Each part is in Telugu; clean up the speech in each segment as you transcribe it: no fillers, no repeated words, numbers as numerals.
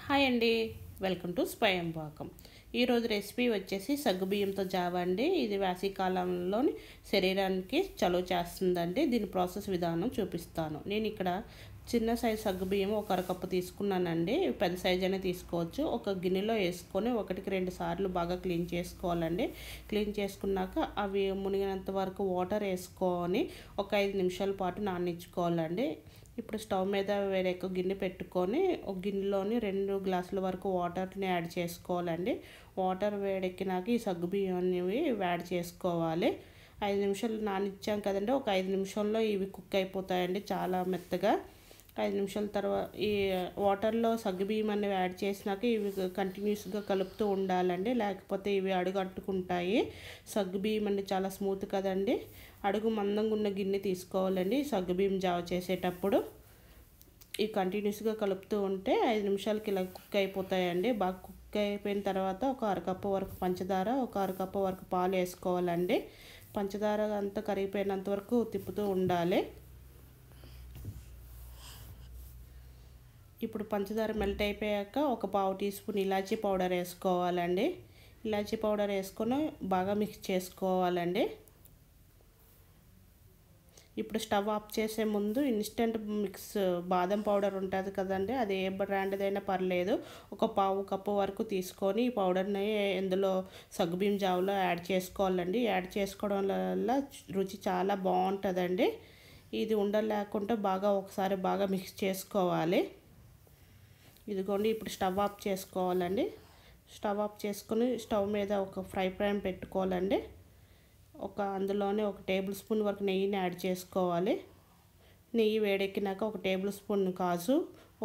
హాయ్ అండి, వెల్కమ్ టు స్వయం పాకం. ఈరోజు రెసిపీ వచ్చేసి సగ్గుబియ్యంతో జావ అండి. ఇది వేసవికాలంలోని శరీరానికి చలువ చేస్తుందండి. దీని ప్రాసెస్ విధానం చూపిస్తాను. నేను ఇక్కడ చిన్న సైజు సగ్గుబియ్యం ఒక అరకప్పు తీసుకున్నానండి. పెద్ద సైజు అయినా తీసుకోవచ్చు. ఒక గిన్నెలో వేసుకొని 1-2 సార్లు బాగా క్లీన్ చేసుకోవాలండి. క్లీన్ చేసుకున్నాక అవి మునిగినంత వరకు వాటర్ వేసుకొని ఒక 5 నిమిషాల పాటు నానించుకోవాలండి. ఇప్పుడు స్టవ్ మీద వేరే గిన్నె పెట్టుకొని ఒక గిన్నెలోని 2 గ్లాసుల వరకు వాటర్ని యాడ్ చేసుకోవాలండి. వాటర్ వేడెక్కినాక ఈ సగ్గుబియ్యం అనేవి యాడ్ చేసుకోవాలి. 5 నిమిషాలు నానిచ్చాం కదండి, ఒక 5 నిమిషాల్లో ఇవి కుక్ అయిపోతాయండి చాలా మెత్తగా. 5 నిమిషాల తర్వాత ఈ వాటర్లో సగ్గుబియ్యం అనేవి యాడ్ చేసినాక ఇవి కంటిన్యూస్గా కలుపుతూ ఉండాలండి, లేకపోతే ఇవి అడుగు అంటుకుంటాయి. సగ్గుబియ్యం అంటే చాలా స్మూత్ కదండి. అడుగు మందంగా ఉన్న గిన్నె తీసుకోవాలండి సగ్గుబియ్యం జావ చేసేటప్పుడు. ఇవి కంటిన్యూస్గా కలుపుతూ ఉంటే 5 నిమిషాలకి ఇలా కుక్ అయిపోతాయండి. బాగా కుక్ అయిపోయిన తర్వాత ఒక అరకప్పు వరకు పంచదార, ఒక అరకప్పు వరకు పాలు వేసుకోవాలండి. పంచదార అంతా కరిగిపోయినంత వరకు తిప్పుతూ ఉండాలి. ఇప్పుడు పంచదార మెల్ట్ అయిపోయాక ఒక పావు టీ స్పూన్ ఇలాచీ పౌడర్ వేసుకోవాలండి. ఇలాచీ పౌడర్ వేసుకొని బాగా మిక్స్ చేసుకోవాలండి. ఇప్పుడు స్టవ్ ఆఫ్ చేసే ముందు ఇన్స్టెంట్ మిక్స్ బాదం పౌడర్ ఉంటుంది కదండి, అది ఏ బ్రాండ్దైనా పర్లేదు. ఒక పావు కప్పు వరకు తీసుకొని ఈ పౌడర్ని ఇందులో సగ్గుబియ్యం జావలో యాడ్ చేసుకోవాలండి. యాడ్ చేసుకోవడం వల్ల రుచి చాలా బాగుంటుందండి. ఇది ఉండలేకుండా ఒకసారి బాగా మిక్స్ చేసుకోవాలి. ఇదిగోండి, ఇప్పుడు స్టవ్ ఆఫ్ చేసుకోవాలండి. స్టవ్ ఆఫ్ చేసుకొని స్టవ్ మీద ఒక ఫ్రై పాన్ పెట్టుకోవాలండి. అందులోనే ఒక టేబుల్ స్పూన్ వరకు నెయ్యిని యాడ్ చేసుకోవాలి. నెయ్యి వేడెక్కినాక ఒక టేబుల్ స్పూన్ కాజు,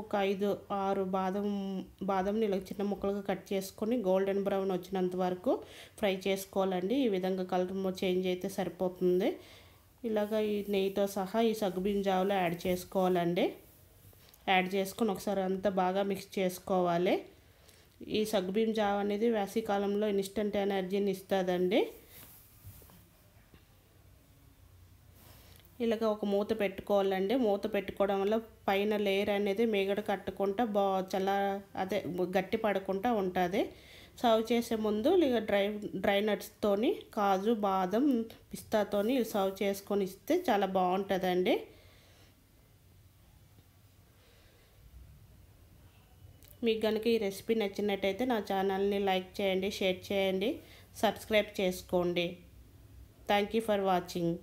ఒక 5-6 బాదంని ఇలా చిన్న ముక్కలుగా కట్ చేసుకొని గోల్డెన్ బ్రౌన్ వచ్చినంత వరకు ఫ్రై చేసుకోవాలండి. ఈ విధంగా కలర్ చేంజ్ అయితే సరిపోతుంది. ఇలాగ ఈ నెయ్యితో సహా ఈ సగ్గుబియ్యం జావలో యాడ్ చేసుకోవాలండి. యాడ్ చేసుకొని ఒకసారి అంతా బాగా మిక్స్ చేసుకోవాలి. ఈ సగ్గుబియ్యం జావ అనేది వేసవికాలంలో ఇన్స్టెంట్ ఎనర్జీని ఇస్తుందండి. ఇలాగ ఒక మూత పెట్టుకోవాలండి. మూత పెట్టుకోవడం వల్ల పైన లేయర్ అనేది మేగడ కట్టుకుంటా గట్టి పడకుండా ఉంటుంది. సర్వ్ చేసే ముందు ఇక డ్రై నట్స్తోని కాజు, బాదం, పిస్తాతోని సర్వ్ చేసుకొని ఇస్తే చాలా బాగుంటుందండి. మీకు కనుక ఈ రెసిపీ నచ్చినట్టయితే నా ఛానల్ని లైక్ చేయండి, షేర్ చేయండి, సబ్స్క్రైబ్ చేసుకోండి. Thank you for watching.